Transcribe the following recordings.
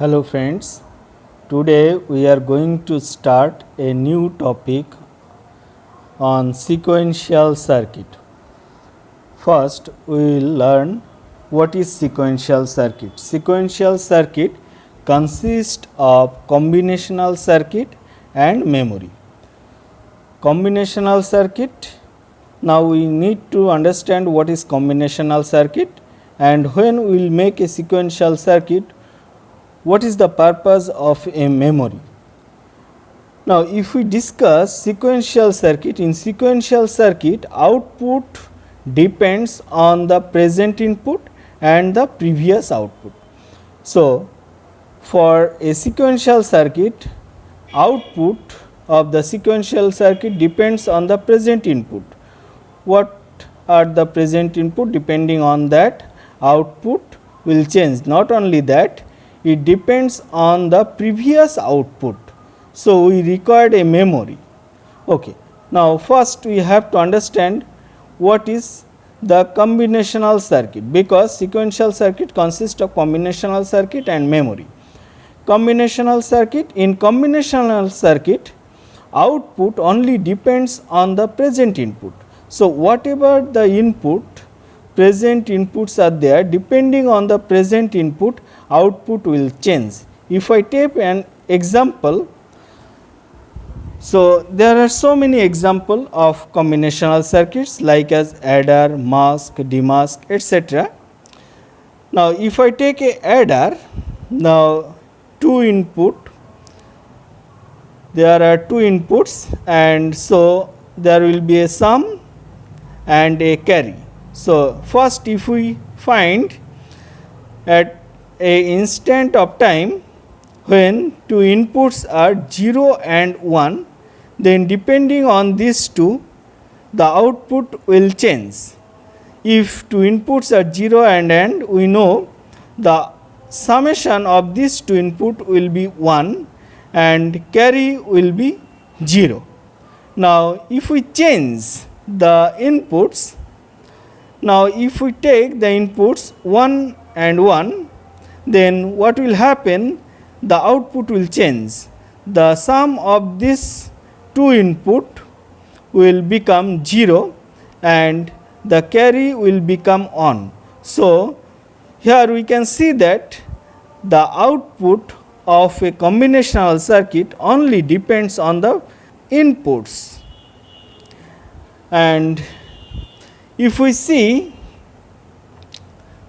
Hello friends, today we are going to start a new topic on sequential circuit. First we will learn what is sequential circuit. Sequential circuit consists of combinational circuit and memory. Combinational circuit, now we need to understand what is combinational circuit, and when we will make a sequential circuit, what is the purpose of a memory. Now if we discuss sequential circuit, in sequential circuit output depends on the present input and the previous output. So for a sequential circuit, output of the sequential circuit depends on the present input. What are the present input? Depending on that, output will change. Not only that, it depends on the previous output. So we required a memory. Okay. Now first we have to understand what is the combinational circuit, because sequential circuit consists of combinational circuit and memory. Combinational circuit, in combinational circuit output only depends on the present input. So whatever the input, present inputs are there, depending on the present input output will change. If I take an example, so there are so many examples of combinational circuits like as adder, mask, demask, etc. Now if I take a adder, now two input, there are two inputs, and so there will be a sum and a carry. So first if we find at a instant of time when two inputs are 0 and 1, then depending on these two the output will change. If two inputs are 0 and AND, we know the summation of these two input will be 1 and carry will be 0. Now if we change the inputs, now if we take the inputs 1 and 1, then what will happen? The output will change. The sum of this two input will become 0 and the carry will become on. So here we can see that the output of a combinational circuit only depends on the inputs. And if we see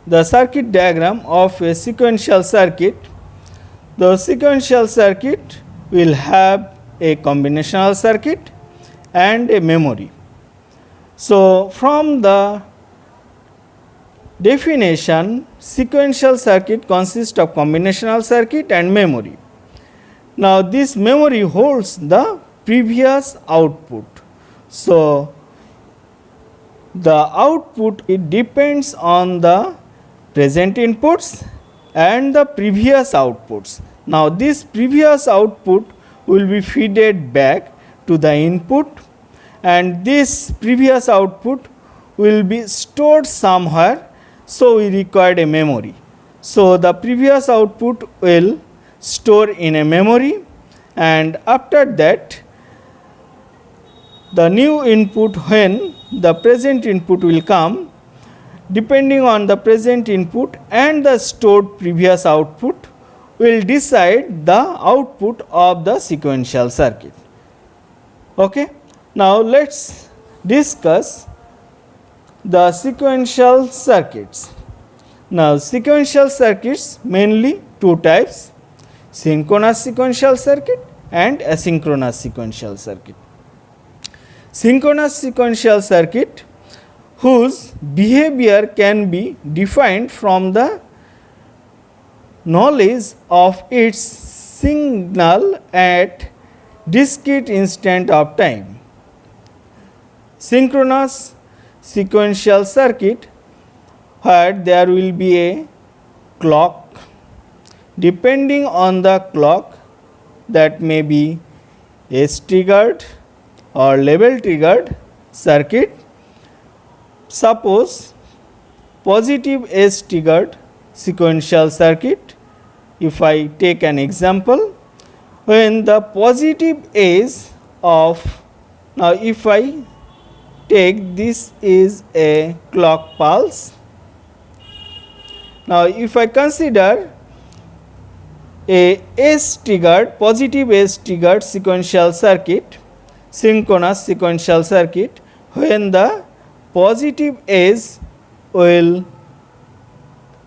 the circuit diagram of a sequential circuit, the sequential circuit will have a combinational circuit and a memory. So from the definition, sequential circuit consists of combinational circuit and memory. Now this memory holds the previous output. So the output, it depends on the present inputs and the previous outputs. Now this previous output will be fed back to the input, and this previous output will be stored somewhere, so we required a memory. So the previous output will store in a memory, and after that the new input, when the present input will come, depending on the present input and the stored previous output, will decide the output of the sequential circuit. Okay. Now let us discuss the sequential circuits. Now sequential circuits mainly two types: synchronous sequential circuit and asynchronous sequential circuit. Synchronous sequential circuit, whose behavior can be defined from the knowledge of its signal at discrete instant of time. Synchronous sequential circuit, where there will be a clock, depending on the clock, that may be S triggered or level triggered circuit. Suppose positive S triggered sequential circuit if I take an example, when the positive edge of, now if I take this is a clock pulse. Now if I consider a S triggered, positive S triggered sequential circuit, synchronous sequential circuit, when the positive edge will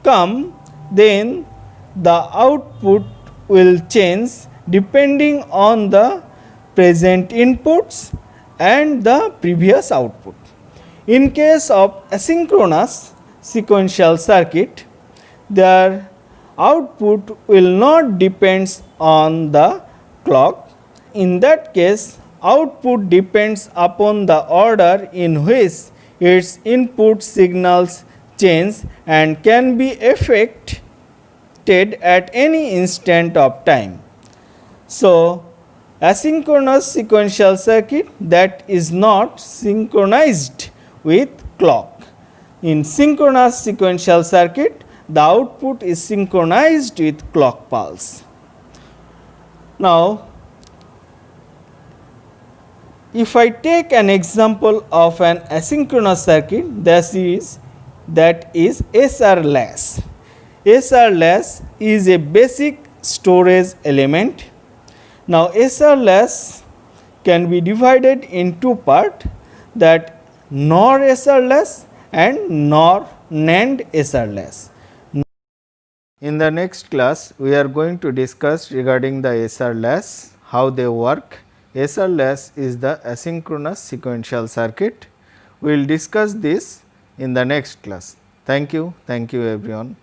come, then the output will change depending on the present inputs and the previous output. In case of asynchronous sequential circuit, their output will not depends on the clock. In that case, output depends upon the order in which its input signals change and can be affected at any instant of time. So, asynchronous sequential circuit that is not synchronized with clock. In synchronous sequential circuit, the output is synchronized with clock pulse. Now, if I take an example of an asynchronous circuit, that is SR-less. SR-less is a basic storage element. Now, SR-less can be divided in two parts, that NOR SR-less and NOR NAND SR-less. In the next class, we are going to discuss regarding the SR-less, how they work. SR-less is the asynchronous sequential circuit. We will discuss this in the next class. Thank you everyone.